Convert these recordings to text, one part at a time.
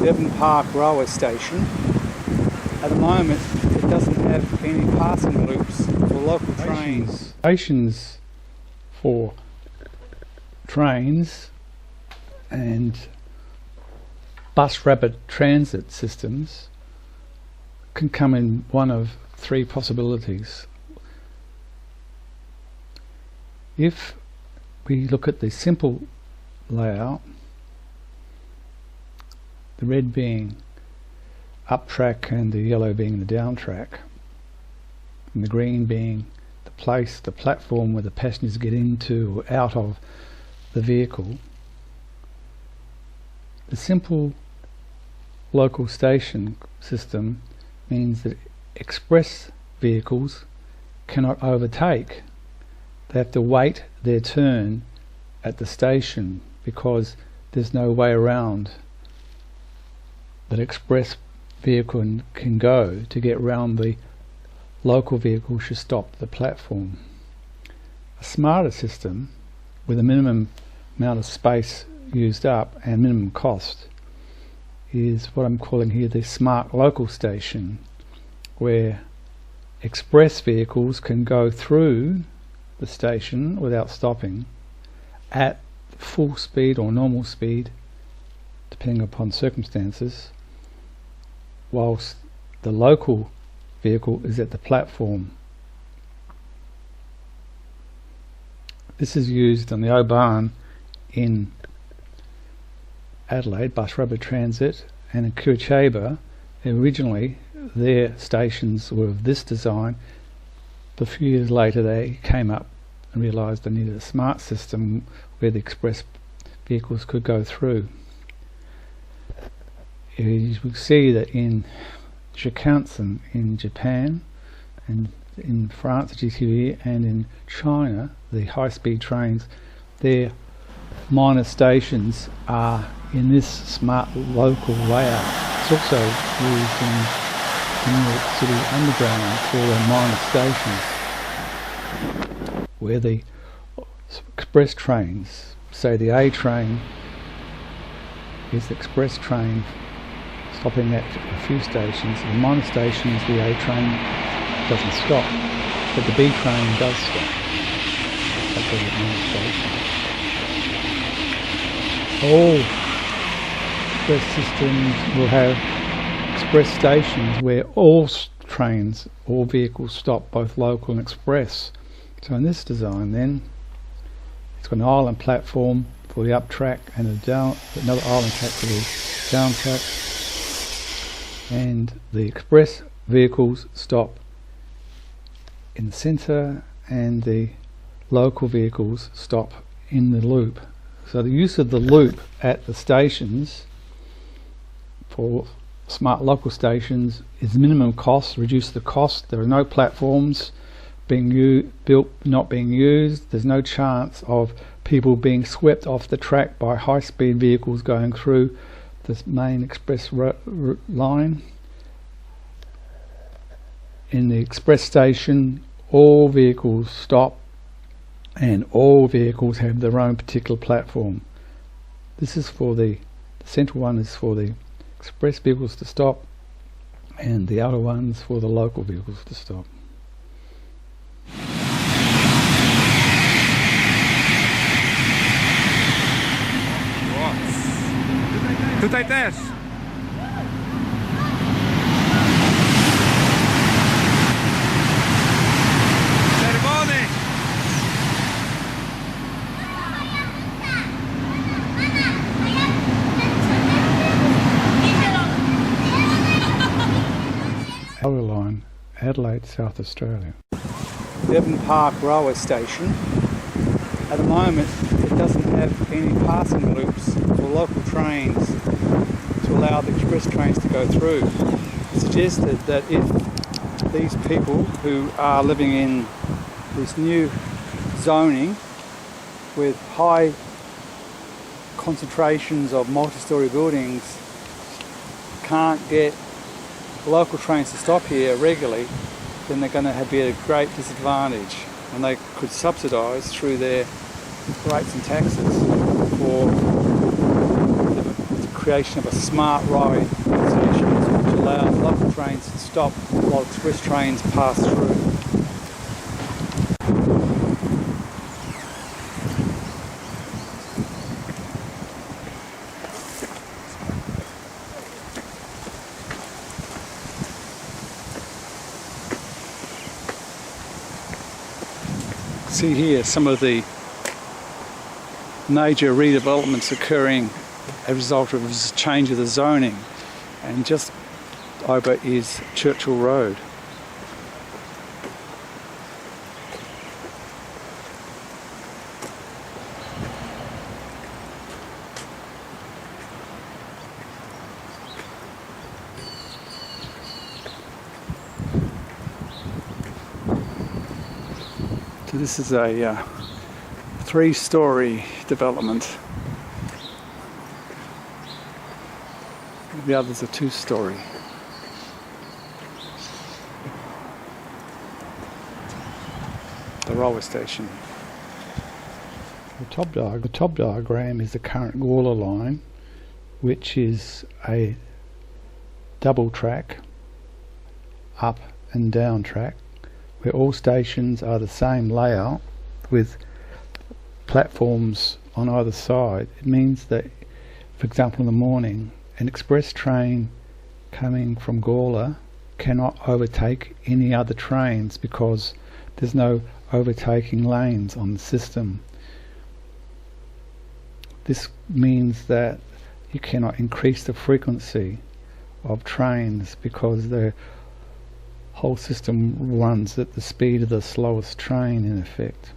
Devon Park railway station. At the moment it doesn't have any passing loops for local trains. Stations for trains and bus rapid transit systems can come in one of three possibilities. If we look at the simple layout, the red being up track and the yellow being the down track, and the green being the platform where the passengers get into or out of the vehicle, the simple local station system means that express vehicles cannot overtake. They have to wait their turn at the station because there's no way around that express vehicle can go to get round the local vehicle should stop at the platform. A smarter system with a minimum amount of space used up and minimum cost is what I'm calling here the smart local station, where express vehicles can go through the station without stopping at full speed or normal speed depending upon circumstances, whilst the local vehicle is at the platform. This is used on the O-Bahn in Adelaide, bus rapid transit, and in Kelmzig. Originally their stations were of this design, but a few years later they came up and realised they needed a smart system where the express vehicles could go through. You will see that in Shinkansen in Japan, and in France, GTV, and in China, the high-speed trains, their minor stations are in this smart local layout. It's also used in New York City Underground for their minor stations, where the express trains, say the A train is the express train stopping at a few stations. The minor stations, the A train doesn't stop, but the B train does stop at the minor station. All express systems will have express stations where all trains, all vehicles stop, both local and express. So in this design then, it's got an island platform for the up track and another island track for the down track, and the express vehicles stop in the centre and the local vehicles stop in the loop. So the use of the loop at the stations for smart local stations is minimum cost, reduce the cost. There are no platforms being built not being used. There's no chance of people being swept off the track by high-speed vehicles going through this main express line. In the express station, all vehicles stop and all vehicles have their own particular platform. This is for the central one is for the express vehicles to stop, and the outer ones for the local vehicles to stop. Tutaj też. Czerwony. Railway line, Adelaide, South Australia. Devon Park railway station. At the moment it doesn't have any passing loops for local trains to allow the express trains to go through. It's suggested that if these people who are living in this new zoning with high concentrations of multi-storey buildings can't get local trains to stop here regularly, then they're going to be at a great disadvantage, and they could subsidise through their rates and taxes for the creation of a smart railway stations which allows local trains to stop while express trains pass through. See here some of the major redevelopments occurring as a result of this change of the zoning, and just over is Churchill Road. So this is a 3-storey development. The others are 2-storey. The railway station. The top diagram is the current Gawler line, which is a double track, up and down track, where all stations are the same layout with platforms on either side. It means that, for example, in the morning, an express train coming from Gawler cannot overtake any other trains because there's no overtaking lanes on the system. This means that you cannot increase the frequency of trains because the whole system runs at the speed of the slowest train, in effect.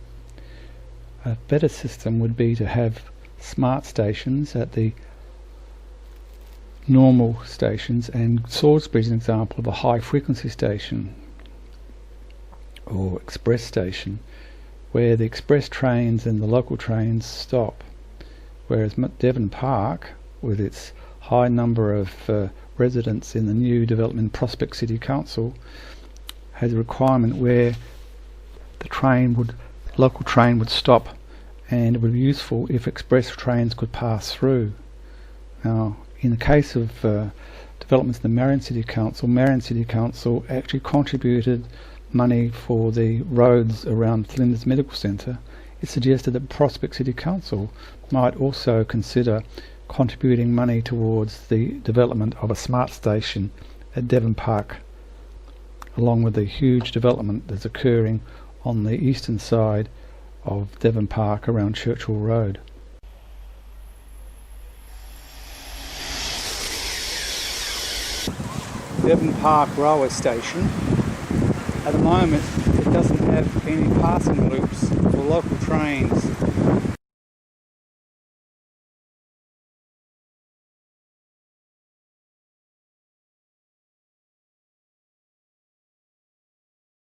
A better system would be to have smart stations at the normal stations, and Salisbury is an example of a high frequency station or express station where the express trains and the local trains stop, whereas Devon Park, with its high number of residents in the new development Prospect City Council, has a requirement where the local train would stop, and it would be useful if express trains could pass through. Now, in the case of developments in the Marion City Council actually contributed money for the roads around Flinders Medical Centre. It suggested that Prospect City Council might also consider contributing money towards the development of a smart station at Devon Park, along with the huge development that's occurring on the eastern side of Devon Park around Churchill Road. Devon Park railway station. At the moment it doesn't have any passing loops for local trains